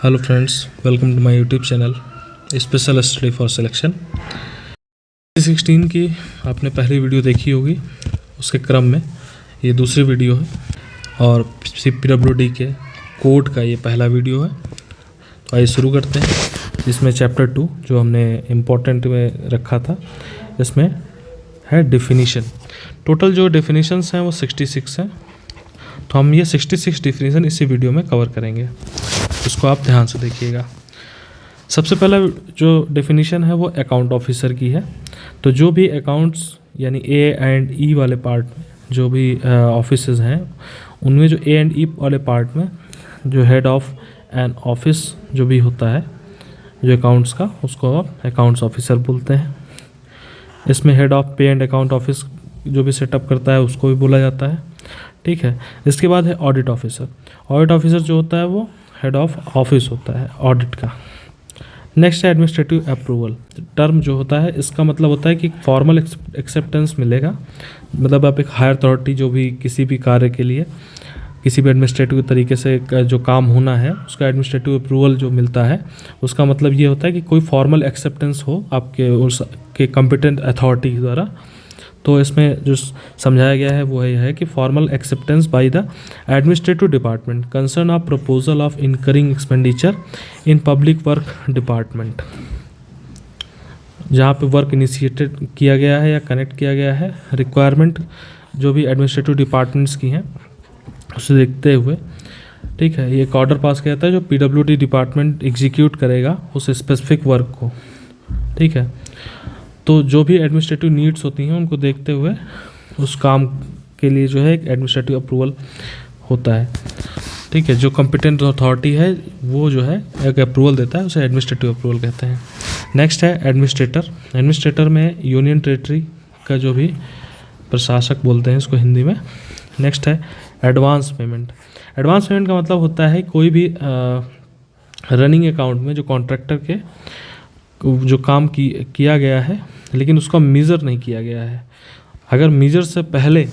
Hello friends, welcome to my YouTube channel special study for selection. 16 की आपने पहली video देखी होगी, उसके क्रम में ये दूसरी वीडियो है और CPWD के कोड का ये पहला वीडियो है। तो आइए शुरू करते हैं। इसमें चैप्टर 2 जो हमने इम्पोर्टेंट में रखा था, इसमें है डेफिनीशन। टोटल जो डेफिनीशंस हैं वो 66 हैं। तो हम ये 66 डेफिनीशन इसी वीडियो में कवर करेंगे, उसको आप ध्यान से देखिएगा। सबसे पहला जो डेफिनीशन है वो अकाउंट ऑफिसर की है। तो जो भी अकाउंट्स यानी A एंड E वाले पार्ट में जो भी ऑफिसेज हैं, उनमें जो A एंड E वाले पार्ट में जो हेड ऑफ एन ऑफिस जो भी होता है जो अकाउंट्स का, उसको आप अकाउंट्स ऑफिसर बोलते हैं। इसमें हेड ऑफ पे एंड अकाउंट ऑफिस जो भी सेटअप करता है उसको भी बोला जाता है, ठीक है। इसके बाद है ऑडिट ऑफिसर। ऑडिट ऑफिसर जो होता है वो हेड ऑफ ऑफिस होता है ऑडिट का। नेक्स्ट है एडमिनिस्ट्रेटिव अप्रूवल। टर्म जो होता है इसका मतलब होता है कि फॉर्मल एक्सेप्टेंस मिलेगा, मतलब आप एक हायर अथॉरिटी जो भी किसी भी कार्य के लिए किसी भी एडमिनिस्ट्रेटिव तरीके से जो काम होना है उसका एडमिनिस्ट्रेटिव अप्रूवल जो मिलता है, उसका मतलब ये होता है कि कोई फॉर्मल एक्सेप्टेंस हो आपके उसके कॉम्पिटेंट अथॉरिटी द्वारा। तो इसमें जो समझाया गया है वो यह है कि formal acceptance by the administrative department concern of proposal of incurring expenditure in public work department. जहाँ पे वर्क इनिशिएटेड किया गया है या कनेक्ट किया गया है, रिक्वायरमेंट जो भी एडमिनिस्ट्रेटिव डिपार्टमेंट्स की हैं उसे देखते हुए, ठीक है, ये एक ऑर्डर पास किया जाता है जो PWD डिपार्टमेंट एग्जीक्यूट करेगा उस स्पेसिफिक वर्क को, ठीक है। तो जो भी एडमिनिस्ट्रेटिव नीड्स होती हैं उनको देखते हुए उस काम के लिए जो है एक एडमिनिस्ट्रेटिव अप्रूवल होता है, ठीक है। जो कॉम्पिटेंट अथॉरिटी है वो जो है एक अप्रूवल देता है, उसे एडमिनिस्ट्रेटिव अप्रूवल कहते हैं। नेक्स्ट है एडमिनिस्ट्रेटर। एडमिनिस्ट्रेटर में यूनियन टेरिटरी का जो भी प्रशासक बोलते हैं इसको हिंदी में। नेक्स्ट है एडवांस पेमेंट। एडवांस पेमेंट का मतलब होता है कोई भी रनिंग अकाउंट में जो कॉन्ट्रैक्टर के जो काम किया गया है लेकिन उसका मीज़र नहीं किया गया है, अगर मीज़र से पहले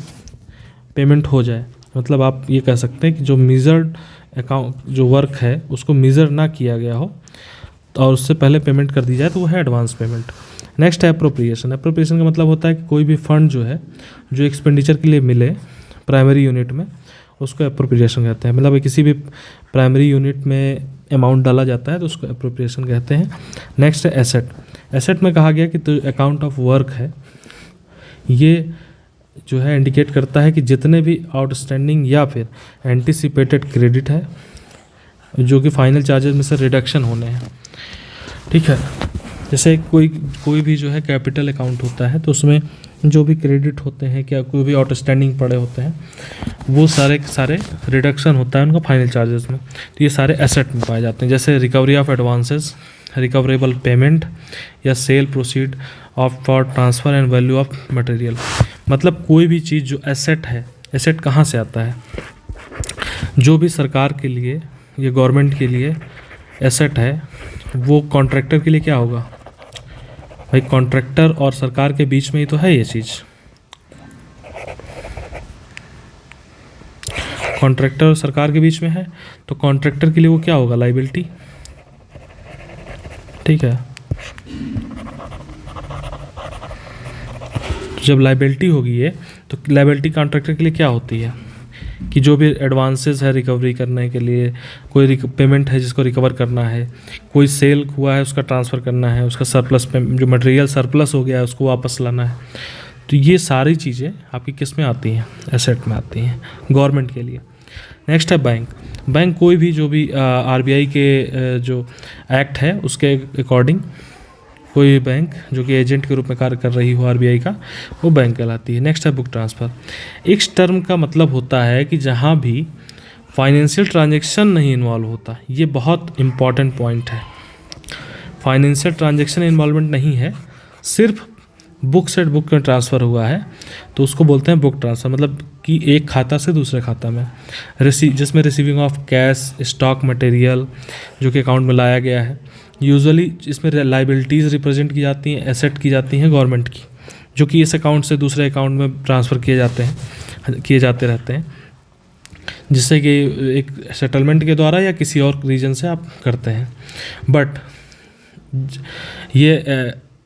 पेमेंट हो जाए, मतलब आप ये कह सकते हैं कि जो मीज़र्ड अकाउंट जो वर्क है उसको मीज़र ना किया गया हो और उससे पहले पेमेंट कर दी जाए, तो वो है एडवांस पेमेंट। नेक्स्ट है अप्रोप्रिएशन। अप्रोप्रिएशन का मतलब होता है कि कोई भी फंड जो है जो एक्सपेंडिचर के लिए मिले प्राइमरी यूनिट में, उसको अप्रोप्रिएशन कहते हैं। मतलब किसी भी प्राइमरी यूनिट में अमाउंट डाला जाता है तो उसको अप्रोप्रिएशन कहते हैं। नेक्स्ट है एसेट। एसेट में कहा गया कि तो अकाउंट ऑफ वर्क है, ये जो है इंडिकेट करता है कि जितने भी आउटस्टैंडिंग या फिर एंटिसिपेटेड क्रेडिट है जो कि फाइनल चार्जेस में से रिडक्शन होने हैं, ठीक है। जैसे कोई भी जो है कैपिटल अकाउंट होता है तो उसमें जो भी क्रेडिट होते हैं, क्या कोई भी आउटस्टैंडिंग पड़े होते हैं, वो सारे रिडक्शन होता है उनका फाइनल चार्जेस में। तो ये सारे एसेट में पाए जाते हैं, जैसे recovery of advances, recoverable payment या sale proceed of for transfer and value of material. मतलब कोई भी चीज़ जो एसेट है, एसेट कहाँ से आता है? जो भी सरकार के लिए या गवर्नमेंट के लिए एसेट है वो कॉन्ट्रैक्टर के लिए क्या होगा भाई? कॉन्ट्रैक्टर और सरकार के बीच में ही तो है ये चीज़। कॉन्ट्रैक्टर और सरकार के बीच में है तो कॉन्ट्रैक्टर के लिए वो क्या होगा? लायबिलिटी, ठीक है। जब लायबिलिटी होगी ये, तो लायबिलिटी कॉन्ट्रैक्टर के लिए क्या होती है कि जो भी एडवांसेस है रिकवरी करने के लिए, कोई पेमेंट है जिसको रिकवर करना है, कोई सेल हुआ है उसका ट्रांसफ़र करना है, उसका सरप्लस जो मटेरियल सरप्लस हो गया है उसको वापस लाना है। तो ये सारी चीज़ें आपकी किस में आती हैं? एसेट में आती हैं गवर्नमेंट के लिए। नेक्स्ट है बैंक। बैंक कोई भी जो भी RBI के जो एक्ट है उसके अकॉर्डिंग कोई भी बैंक जो कि एजेंट के रूप में कार्य कर रही हो RBI का, वो बैंक कहलाती है। नेक्स्ट है बुक ट्रांसफ़र। इस टर्म का मतलब होता है कि जहाँ भी फाइनेंशियल ट्रांजैक्शन नहीं इन्वॉल्व होता, ये बहुत इंपॉर्टेंट पॉइंट है। फाइनेंशियल ट्रांजैक्शन इन्वॉल्वमेंट नहीं है, सिर्फ बुक से बुक में ट्रांसफ़र हुआ है तो उसको बोलते हैं बुक ट्रांसफ़र। मतलब कि एक खाता से दूसरे खाता में जिसमें receiving of cash, stock material जो कि अकाउंट में लाया गया है। यूजुअली इसमें लाइबिलिटीज़ रिप्रेजेंट की जाती हैं, एसेट की जाती हैं गवर्नमेंट की, जो कि इस अकाउंट से दूसरे अकाउंट में ट्रांसफ़र किए जाते रहते हैं। जिससे कि एक सेटलमेंट के द्वारा या किसी और रीजन से आप करते हैं। बट ये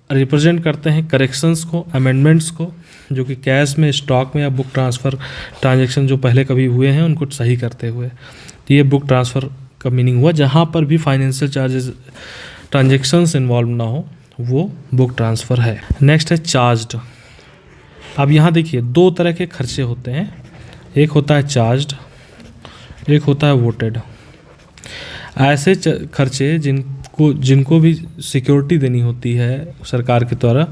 रिप्रेजेंट करते हैं करेक्शंस को, अमेंडमेंट्स को, जो कि कैश में, स्टॉक में या बुक ट्रांसफ़र ट्रांजैक्शन जो पहले कभी हुए हैं उनको सही करते हुए। तो ये बुक ट्रांसफ़र का मीनिंग हुआ जहाँ पर भी फाइनेंशियल चार्जेस ट्रांजैक्शंस इन्वॉल्व ना हो, वो बुक ट्रांसफ़र है। नेक्स्ट है चार्ज्ड। अब यहाँ देखिए दो तरह के खर्चे होते हैं, एक होता है चार्ज्ड, एक होता है वोटेड। ऐसे खर्चे जिनको भी सिक्योरिटी देनी होती है सरकार के द्वारा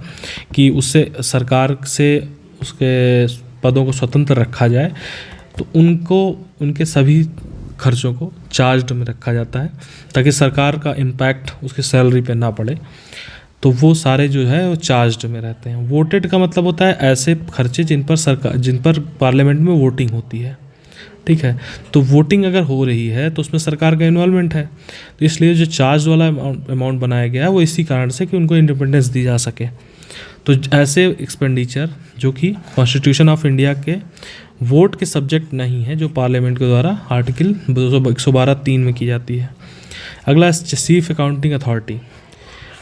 कि उससे सरकार से उसके पदों को स्वतंत्र रखा जाए, तो उनके सभी खर्चों को चार्ज्ड में रखा जाता है ताकि सरकार का इम्पैक्ट उसकी सैलरी पे ना पड़े। तो वो सारे जो है वो चार्ज्ड में रहते हैं। वोटेड का मतलब होता है ऐसे खर्चे जिन पर पार्लियामेंट में वोटिंग होती है, ठीक है। तो वोटिंग अगर हो रही है तो उसमें सरकार का इन्वॉल्वमेंट है, तो इसलिए जो चार्ज वाला अमाउंट बनाया गया है वो इसी कारण से कि उनको इंडिपेंडेंस दी जा सके। तो ऐसे एक्सपेंडिचर जो कि कॉन्स्टिट्यूशन ऑफ इंडिया के वोट के सब्जेक्ट नहीं है, जो पार्लियामेंट के द्वारा आर्टिकल 112(3) में की जाती है। अगला चीफ अकाउंटिंग अथॉरिटी,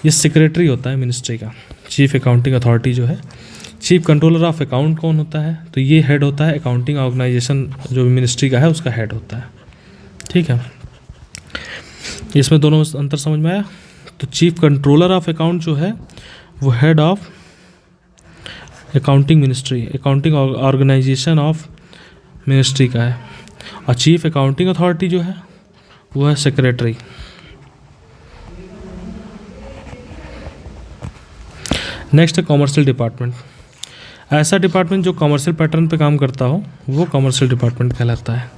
ये सेक्रेटरी होता है मिनिस्ट्री का। चीफ अकाउंटिंग अथॉरिटी जो है, चीफ कंट्रोलर ऑफ अकाउंट कौन होता है, तो ये हेड होता है अकाउंटिंग ऑर्गेनाइजेशन जो मिनिस्ट्री का है उसका हेड होता है, ठीक है। इसमें दोनों में अंतर समझ में आया। तो चीफ कंट्रोलर ऑफ अकाउंट जो है वो head of accounting ministry, accounting organisation of ministry का है, और चीफ अकाउंटिंग अथॉरिटी जो है वो है सेक्रेटरी। नेक्स्ट है कॉमर्शियल डिपार्टमेंट। ऐसा डिपार्टमेंट जो कॉमर्शियल पैटर्न पे काम करता हो वो कॉमर्शियल डिपार्टमेंट कहलाता है।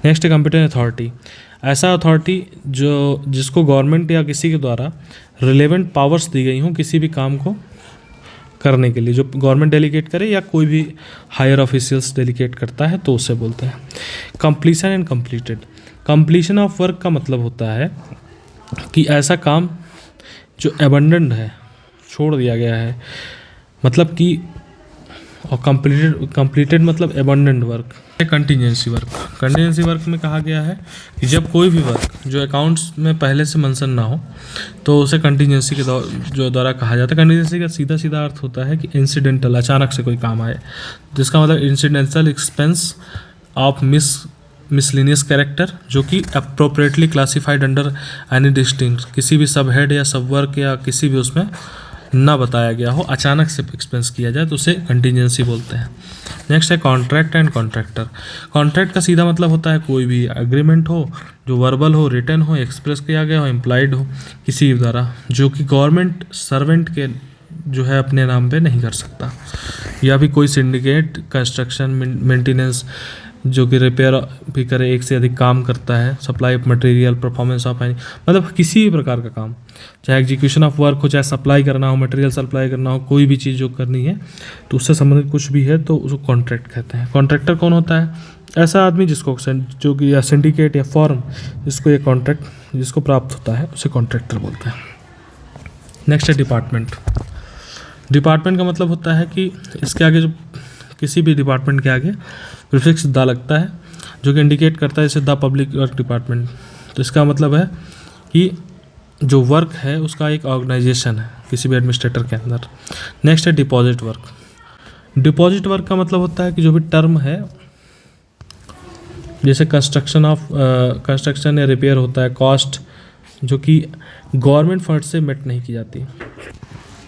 नेक्स्ट है कंपीटेंट अथॉरिटी। ऐसा अथॉरिटी जिसको गवर्नमेंट या किसी के द्वारा रिलेवेंट पावर्स दी गई हों किसी भी काम को करने के लिए, जो गवर्नमेंट डेलीगेट करे या कोई भी हायर ऑफिशियल्स डेलीगेट करता है तो उसे बोलते हैं। Completion and completed. Completion of work का मतलब होता है कि ऐसा काम जो एबंडेंड है, छोड़ दिया गया है, मतलब कि, और कंप्लीटेड मतलब abundant work. Contingency work. Contingency work में कहा गया है कि जब कोई भी वर्क जो अकाउंट्स में पहले से मेंशन ना हो तो उसे कंटीजेंसी के द्वारा कहा जाता है। कंटीजेंसी का सीधा सीधा अर्थ होता है कि इंसिडेंटल, अचानक से कोई काम आए, जिसका मतलब incidental expense of miscellaneous character जो कि appropriately classified under any distinct, किसी भी सब हेड या सब वर्क या किसी भी उसमें ना बताया गया हो, अचानक से एक्सपेंस किया जाए तो उसे कंटीजेंसी बोलते हैं। नेक्स्ट है कॉन्ट्रैक्ट एंड कॉन्ट्रैक्टर। कॉन्ट्रैक्ट का सीधा मतलब होता है कोई भी एग्रीमेंट हो जो वर्बल हो, रिटन हो, एक्सप्रेस किया गया हो, इम्प्लाइड हो किसी भी द्वारा, जो कि गवर्नमेंट सर्वेंट के जो है अपने नाम पे नहीं कर सकता, या भी कोई सिंडिकेट कंस्ट्रक्शन मेंटेनेंस जो कि रिपेयर भी करे, एक से अधिक काम करता है, supply of material, performance of any, मतलब किसी भी प्रकार का काम, चाहे एग्जीक्यूशन ऑफ वर्क हो, चाहे सप्लाई करना हो, मटेरियल सप्लाई करना हो, कोई भी चीज़ जो करनी है तो उससे संबंधित कुछ भी है तो उसको कॉन्ट्रैक्ट कहते हैं। कॉन्ट्रैक्टर कौन होता है? ऐसा आदमी जिसको जो कि या सिंडिकेट या फॉर्म जिसको ये कॉन्ट्रैक्ट जिसको प्राप्त होता है उसे कॉन्ट्रैक्टर बोलते हैं। नेक्स्ट है डिपार्टमेंट। डिपार्टमेंट का मतलब होता है कि इसके आगे जो किसी भी डिपार्टमेंट के आगे प्रीफिक्स द लगता है जो कि इंडिकेट करता है, जैसे द पब्लिक वर्क डिपार्टमेंट। तो इसका मतलब है कि जो वर्क है उसका एक ऑर्गेनाइजेशन है किसी भी एडमिनिस्ट्रेटर के अंदर। नेक्स्ट है डिपॉजिट वर्क। डिपॉजिट वर्क का मतलब होता है कि जो भी टर्म है, जैसे कंस्ट्रक्शन या रिपेयर होता है, कॉस्ट जो कि गवर्नमेंट फंड से मेट नहीं की जाती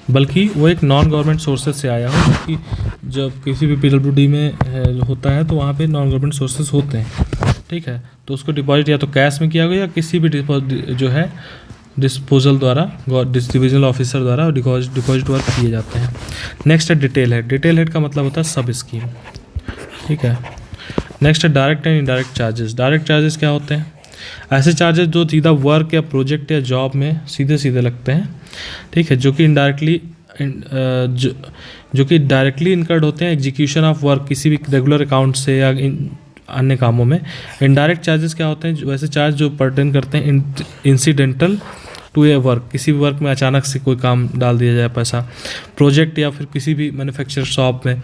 बल्कि वो एक नॉन गवर्नमेंट सोर्सेज से आया हो, क्योंकि जब किसी भी PWD में होता है तो वहाँ पे नॉन गवर्नमेंट सोर्सेज होते हैं, ठीक है। तो उसको डिपॉजिट या तो कैश में किया गया या किसी भी जो है डिस्पोजल द्वारा डिविजनल ऑफिसर द्वारा डिपॉजिट वर्क किए जाते हैं। नेक्स्ट है डिटेल हेड। डिटेल हेड का मतलब होता है सब स्कीम, ठीक है। नेक्स्ट है direct and indirect charges. Direct charges क्या होते हैं? ऐसे चार्जेस जो सीधा वर्क या प्रोजेक्ट या जॉब में सीधे सीधे लगते हैं, ठीक है, जो कि डायरेक्टली इनकर्ड होते हैं एग्जीक्यूशन ऑफ वर्क किसी भी रेगुलर अकाउंट से या अन्य कामों में। इनडायरेक्ट चार्जेस क्या होते हैं? वैसे चार्ज जो पर्टेन करते हैं इंसिडेंटल टू ए वर्क, किसी भी वर्क में अचानक से कोई काम डाल दिया जाए पैसा, प्रोजेक्ट या फिर किसी भी मैन्युफैक्चर शॉप में,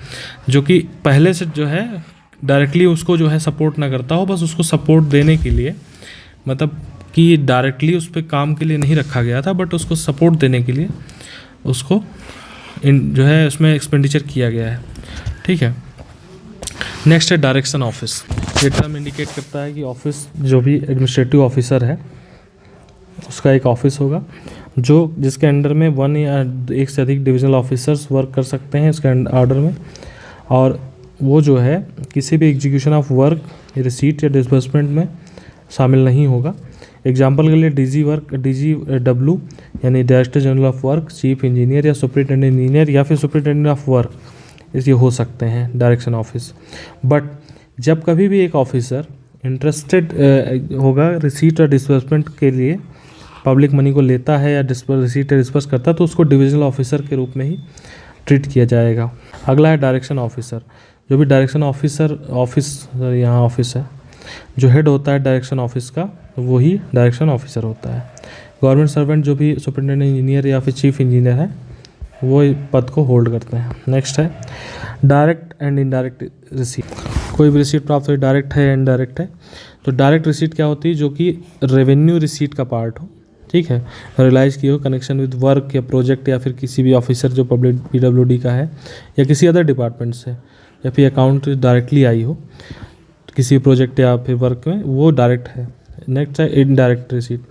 जो कि पहले से जो है डायरेक्टली उसको जो है सपोर्ट ना करता हो, बस उसको सपोर्ट देने के लिए, मतलब कि डायरेक्टली उस पर काम के लिए नहीं रखा गया था, बट उसको सपोर्ट देने के लिए उसको जो है उसमें एक्सपेंडिचर किया गया है। ठीक है, नेक्स्ट है डायरेक्शन ऑफिस। ये टर्म इंडिकेट करता है कि ऑफिस जो भी एडमिनिस्ट्रेटिव ऑफिसर है उसका एक ऑफिस होगा जो जिसके अंडर में वन या एक से अधिक डिविजनल ऑफिसर्स वर्क कर सकते हैं इसके ऑर्डर में, और वो जो है किसी भी एग्जीक्यूशन ऑफ वर्क, रिसीट या डिसबर्समेंट में शामिल नहीं होगा। एग्जाम्पल के लिए DGW यानी director general of work, chief engineer या सुपरिटेंडेंट इंजीनियर या फिर सुपरिटेंडेंट ऑफ वर्क, इसलिए हो सकते हैं डायरेक्शन ऑफिस। बट जब कभी भी एक ऑफिसर इंटरेस्टेड होगा रिसीट और डिसबर्समेंट के लिए, पब्लिक मनी को लेता है या रिसीट या डिसबर्स करता है, तो उसको डिविजनल ऑफिसर के रूप में ही ट्रीट किया जाएगा। अगला है डायरेक्शन ऑफिसर। जो भी डायरेक्शन ऑफिस है, जो हेड होता है डायरेक्शन ऑफिस का, वही डायरेक्शन ऑफिसर होता है। गवर्नमेंट सर्वेंट जो भी सुपरिटेंडेंट इंजीनियर या फिर चीफ इंजीनियर है वो पद को होल्ड करते हैं। नेक्स्ट है डायरेक्ट एंड इनडायरेक्ट रिसीट। कोई भी रिसीट प्राप्त हो, डायरेक्ट है या इनडायरेक्ट है। तो डायरेक्ट रिसीट क्या होती है? जो कि रेवेन्यू रिसीट का पार्ट हो, ठीक है, रियलाइज़ की हो कनेक्शन विद वर्क या प्रोजेक्ट या फिर किसी भी ऑफिसर जो पब्लिक PWD का है या किसी अदर डिपार्टमेंट से, या फिर अकाउंट डायरेक्टली आई हो किसी प्रोजेक्ट या फिर वर्क में, वो डायरेक्ट है। नेक्स्ट है इनडायरेक्ट रिसीट।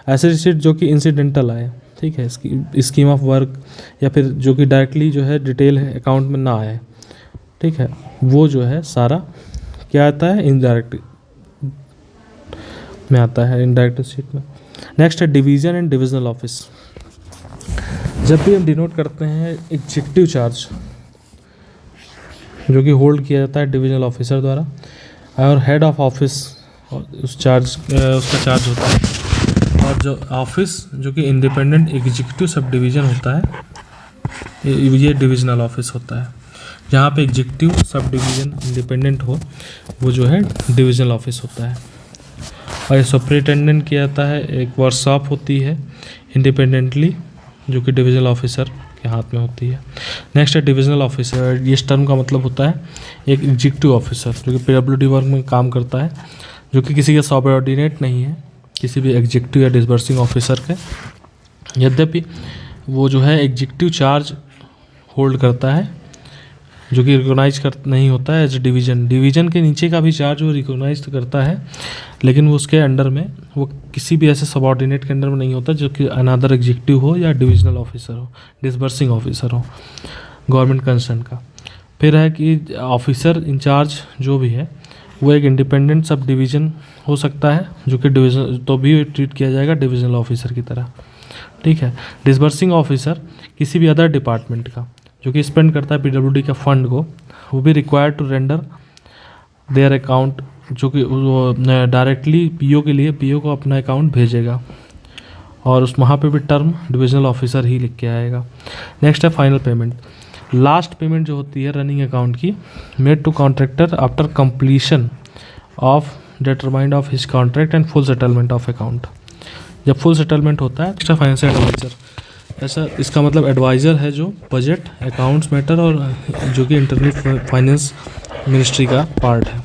ऐसे रिसीट जो कि इंसिडेंटल आए, ठीक है, स्कीम ऑफ वर्क या फिर जो कि डायरेक्टली जो है डिटेल है अकाउंट में ना आए, ठीक है, वो जो है सारा क्या आता है? इनडायरेक्ट में आता है, इनडायरेक्ट रिसीट में। नेक्स्ट है डिवीज़न एंड डिविजनल ऑफिस। जब भी हम डिनोट करते हैं एग्जीक्यूटिव चार्ज जो कि होल्ड किया जाता है डिविजनल ऑफिसर द्वारा, और हेड ऑफ ऑफिस उसका चार्ज होता है, और जो ऑफिस जो कि इंडिपेंडेंट एग्जीक्यूटिव सब डिवीज़न होता है ये डिविजनल ऑफिस होता है। जहाँ पे एग्जीक्यूटिव सब डिवीज़न इंडिपेंडेंट हो वो जो है डिविजनल ऑफिस होता है। और ये सुपरिटेंडेंट किया जाता है, एक वर्कशॉप होती है इंडिपेंडेंटली जो कि डिविजनल ऑफिसर के हाथ में होती है। नेक्स्ट है डिविजनल ऑफिसर। इस टर्म का मतलब होता है एक एग्जीक्यूटिव ऑफिसर जो कि PWD वर्क में काम करता है, जो कि किसी के सबऑर्डिनेट नहीं है, किसी भी एग्जीक्यूटिव या डिसबर्सिंग ऑफिसर के। यद्यपि वो जो है एग्जीक्यूटिव चार्ज होल्ड करता है जो कि रिकॉग्नाइज नहीं होता है एज डिवीज़न के नीचे का भी चार्ज वो रिकॉग्नाइज करता है, लेकिन वो उसके अंडर में वो किसी भी ऐसे सबऑर्डिनेट के अंडर में नहीं होता जो कि अनदर एग्जीक्यूटिव हो या डिविजनल ऑफिसर हो, डिसबर्सिंग ऑफिसर हो गवर्नमेंट कंसर्न का। फिर है कि ऑफिसर इंचार्ज जो भी है वो एक इंडिपेंडेंट सब डिवीज़न हो सकता है जो कि डिवीजन तो भी ट्रीट किया जाएगा डिविजनल ऑफिसर की तरह, ठीक है। डिसबर्सिंग ऑफिसर किसी भी अदर डिपार्टमेंट का जो कि स्पेंड करता है PWD का फंड को, वो भी required to render their account, जो कि डायरेक्टली PO के लिए PO को अपना अकाउंट भेजेगा, और उस वहाँ पे भी टर्म डिविजनल ऑफिसर ही लिख के आएगा। नेक्स्ट है फाइनल पेमेंट। लास्ट पेमेंट जो होती है रनिंग अकाउंट की, made to contractor after completion of determined of his contract and full settlement of account. जब फुल सेटलमेंट होता है एक्स्ट्रा फाइनेंशियल एडवाइजर, ऐसा इसका मतलब एडवाइज़र है जो बजट, अकाउंट्स मैटर और जो कि इंटरनल फाइनेंस मिनिस्ट्री का पार्ट है।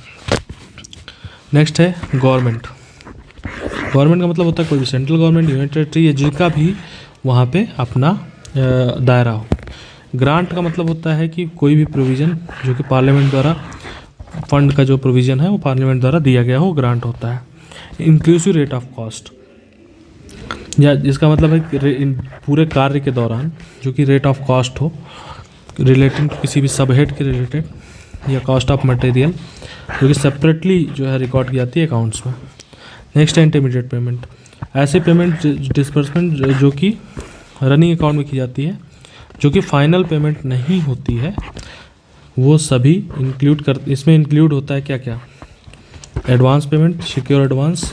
नेक्स्ट है गवर्नमेंट। गवर्नमेंट का मतलब होता है कोई भी सेंट्रल गवर्नमेंट, यूनियन टेरेटरी या जिनका भी वहाँ पे अपना दायरा हो। ग्रांट का मतलब होता है कि कोई भी प्रोविज़न जो कि पार्लियामेंट द्वारा फंड का जो प्रोविज़न है वो पार्लियामेंट द्वारा दिया गया हो, ग्रांट होता है। इंक्लूसिव रेट ऑफ कॉस्ट, या जिसका मतलब है कि पूरे कार्य के दौरान जो कि रेट ऑफ कॉस्ट हो रिलेटिंग किसी भी सब हेड के रिलेटेड, या कॉस्ट ऑफ मटेरियल जो कि सेपरेटली जो है रिकॉर्ड की जाती है अकाउंट्स में। नेक्स्ट है इंटरमीडिएट पेमेंट। ऐसे पेमेंट डिस्बर्समेंट जो कि रनिंग अकाउंट में की जाती है जो कि फाइनल पेमेंट नहीं होती है, वो सभी इसमें इंक्लूड होता है क्या क्या? एडवांस पेमेंट, सिक्योर एडवांस,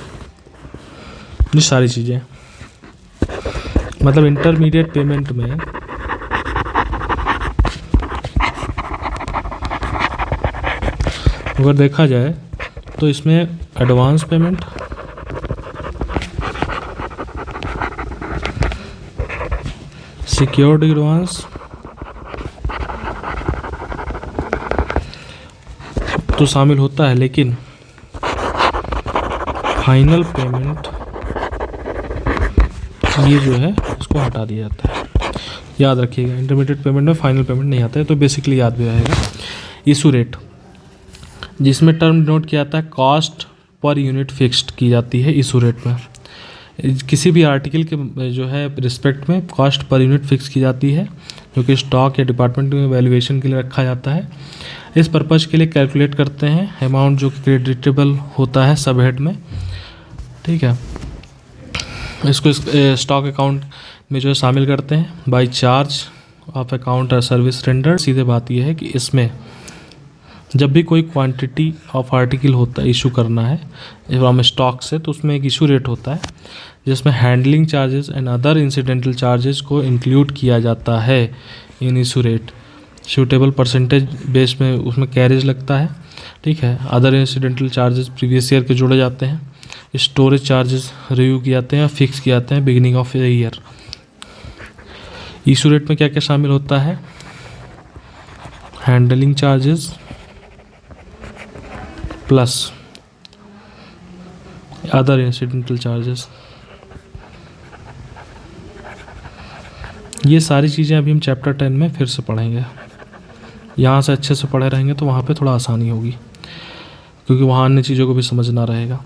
ये सारी चीज़ें। मतलब इंटरमीडिएट पेमेंट में अगर देखा जाए तो इसमें एडवांस पेमेंट, सिक्योर्ड एडवांस, तो शामिल होता है, लेकिन फाइनल पेमेंट ये जो है इसको हटा दिया जाता है। याद रखिएगा, इंटरमीडिएट पेमेंट में फाइनल पेमेंट नहीं आता है, तो बेसिकली याद भी रहेगा। इशू रेट, जिसमें टर्म डिनोट किया जाता है कॉस्ट पर यूनिट फिक्स्ड की जाती है इशू रेट में। किसी भी आर्टिकल के जो है रिस्पेक्ट में कॉस्ट पर यूनिट फिक्स की जाती है, जो कि स्टॉक या डिपार्टमेंट में वैल्यूएशन के लिए रखा जाता है। इस पर्पज़ के लिए कैलकुलेट करते हैं अमाउंट जो कि क्रेडिटेबल होता है सब हेड में, ठीक है। इसको स्टॉक अकाउंट में जो है शामिल करते हैं बाई चार्ज ऑफ अकाउंट और सर्विस रेंडर। सीधे बात यह है कि इसमें जब भी कोई क्वांटिटी ऑफ आर्टिकल होता है इशू करना है फ्रॉम स्टॉक से, तो उसमें एक इशू रेट होता है जिसमें handling charges and other incidental charges को इंक्लूड किया जाता है इन issue rate. Suitable percentage base में उसमें कैरेज लगता है, ठीक है। Other incidental charges previous year के जोड़े जाते हैं। स्टोरेज चार्जेस रिव्यू किए जाते हैं, फिक्स किए जाते हैं beginning of the year. Issue rate में क्या क्या शामिल होता है? Handling charges plus other incidental charges. ये सारी चीज़ें अभी हम चैप्टर 10 में फिर से पढ़ेंगे। यहाँ से अच्छे से पढ़े रहेंगे तो वहाँ पे थोड़ा आसानी होगी, क्योंकि वहाँ अन्य चीज़ों को भी समझना रहेगा।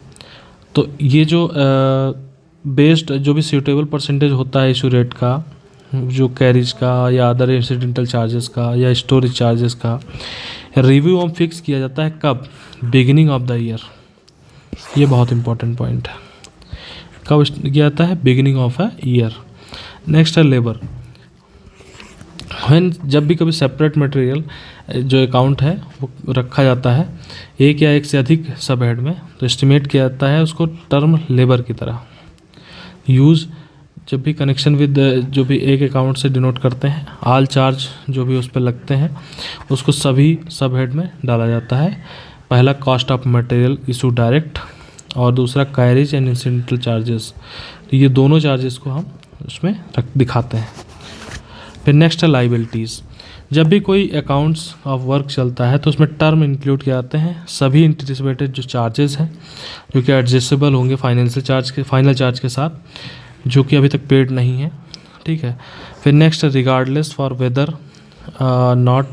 तो ये जो बेस्ड जो भी सूटेबल परसेंटेज होता है इशू रेट का, जो कैरिज का या अदर इंसिडेंटल चार्जेस का या स्टोरेज चार्जेस का, रिव्यू ऑन फिक्स किया जाता है कब? Beginning of the year. ये बहुत इंपॉर्टेंट पॉइंट है, कब किया जाता है? Beginning of a year. Next है लेबर। जब भी कभी सेपरेट मटेरियल जो अकाउंट है वो रखा जाता है एक या एक से अधिक सब हेड में, तो एस्टिमेट किया जाता है उसको टर्म लेबर की तरह। यूज़ जब भी कनेक्शन विद जो भी एक अकाउंट से डिनोट करते हैं, आल चार्ज जो भी उस पर लगते हैं उसको सभी सब हेड में डाला जाता है। पहला cost of material issue direct, और दूसरा कैरेज एंड इंसिडेंटल चार्जेस। तो ये दोनों चार्जेस को हम उसमें दिखाते हैं। फिर नेक्स्ट है लाइबिलिटीज़। जब भी कोई अकाउंट्स ऑफ वर्क चलता है तो उसमें टर्म इंक्लूड किए जाते हैं सभी एंटिसिपेटेड जो चार्जेस हैं, जो कि एडजस्टेबल होंगे फाइनेंशियल चार्ज के फाइनल चार्ज के साथ, जो कि अभी तक पेड नहीं है, ठीक है। फिर next regardless for whether not,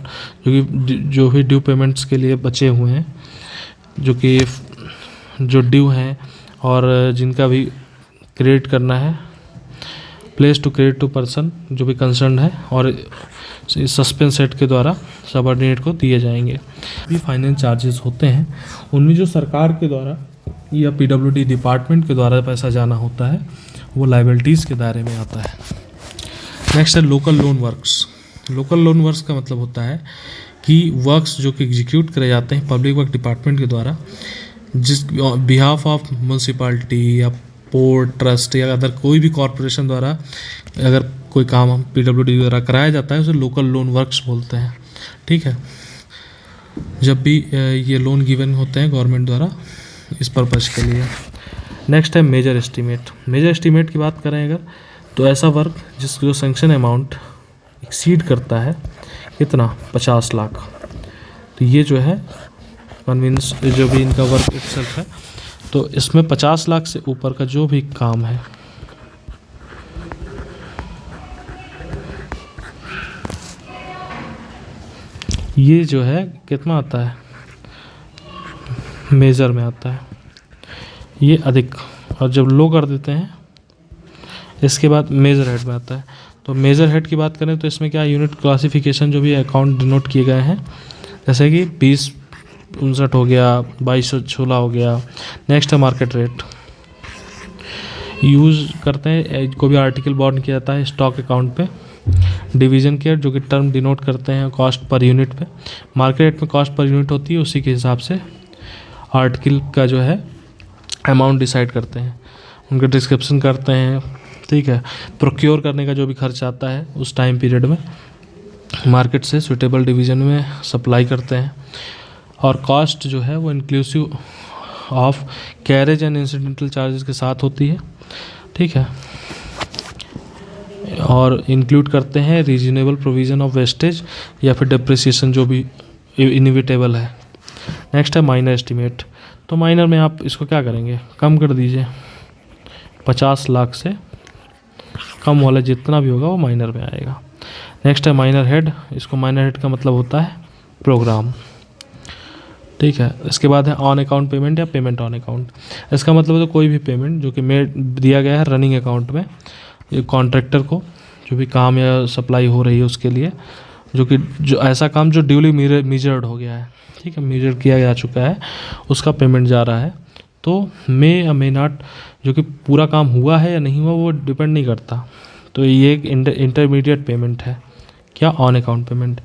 जो भी ड्यू पेमेंट्स के लिए बचे हुए हैं, जो कि जो ड्यू हैं और जिनका भी क्रेडिट करना है, place to credit to person जो भी कंसर्न है, और सस्पेंस सेट के द्वारा सबऑर्डिनेट को दिए जाएंगे। भी फाइनेंस चार्जेस होते हैं उनमें जो सरकार के द्वारा या पीडब्ल्यूडी डिपार्टमेंट के द्वारा पैसा जाना होता है वो लाइबिलिटीज़ के दायरे में आता है। नेक्स्ट है local loan works. Local loan works का मतलब होता है कि वर्क्स जो कि एग्जीक्यूट करे जाते हैं पब्लिक वर्क डिपार्टमेंट के द्वारा, जिस बिहाफ ऑफ म्यूनसिपालिटी या पोर्ट ट्रस्ट या अदर कोई भी कॉरपोरेशन द्वारा अगर कोई काम हम पीडब्ल्यूडी द्वारा कराया जाता है उसे लोकल लोन वर्क्स बोलते हैं, ठीक है। जब भी ये लोन गिवन होते हैं गवर्नमेंट द्वारा इस पर्पज़ के लिए। नेक्स्ट है मेजर एस्टीमेट। मेजर एस्टीमेट की बात करें अगर, तो ऐसा वर्क जिसको सैंक्शन अमाउंट एक्सीड करता है कितना? 50 लाख। तो ये जो है कन्विंस जो भी इनका वर्क इटसेल्फ है, तो इसमें 50 लाख से ऊपर का जो भी काम है ये जो है कितना आता है? मेजर में आता है ये अधिक, और जब लो कर देते हैं इसके बाद मेजर हेड में आता है। तो मेजर हेड की बात करें तो इसमें क्या यूनिट क्लासिफिकेशन जो भी अकाउंट डिनोट किए गए हैं, जैसे कि 2059 हो गया, 2216 हो गया। नेक्स्ट है मार्केट रेट। यूज़ करते हैं कोई भी आर्टिकल बॉन्ड किया जाता है स्टॉक अकाउंट पे। डिवीज़न केयर जो कि टर्म डिनोट करते हैं कॉस्ट पर यूनिट पे। मार्केट रेट में कॉस्ट पर यूनिट होती है, उसी के हिसाब से आर्टिकल का जो है अमाउंट डिसाइड करते हैं, उनका डिस्क्रिप्शन करते हैं, ठीक है। प्रोक्योर करने का जो भी खर्च आता है उस टाइम पीरियड में मार्केट से सुटेबल डिवीज़न में सप्लाई करते हैं। और कॉस्ट जो है वो inclusive of carriage and incidental charges के साथ होती है, ठीक है। और इंक्लूड करते हैं रीजनेबल प्रोविज़न ऑफ वेस्टेज या फिर डिप्रिसिएशन जो भी इनविटेबल है, नेक्स्ट है माइनर एस्टिमेट। तो माइनर में आप इसको क्या करेंगे, कम कर दीजिए, 50 लाख से कम वाला जितना भी होगा वो माइनर में आएगा। नेक्स्ट है माइनर हेड। इसको माइनर हेड का मतलब होता है प्रोग्राम, ठीक है। इसके बाद है ऑन अकाउंट पेमेंट या पेमेंट ऑन अकाउंट। इसका मतलब तो कोई भी पेमेंट जो कि दिया गया है रनिंग अकाउंट में, ये कॉन्ट्रैक्टर को जो भी काम या सप्लाई हो रही है उसके लिए, जो ऐसा काम जो ड्यूली मेजर्ड हो गया है, ठीक है, मेजर किया जा चुका है, उसका पेमेंट जा रहा है। तो मे या मे नॉट, जो कि पूरा काम हुआ है या नहीं हुआ वो डिपेंड नहीं करता। तो ये एक इंटरमीडिएट पेमेंट है, क्या, ऑन अकाउंट पेमेंट।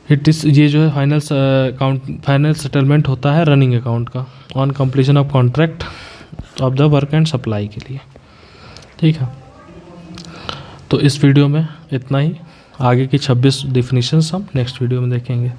ये जो है फाइनल सेटलमेंट होता है रनिंग अकाउंट का on completion of contract of the work and supply के लिए, ठीक है। तो इस वीडियो में इतना ही। आगे की 26 डिफिनीशंस हम नेक्स्ट वीडियो में देखेंगे।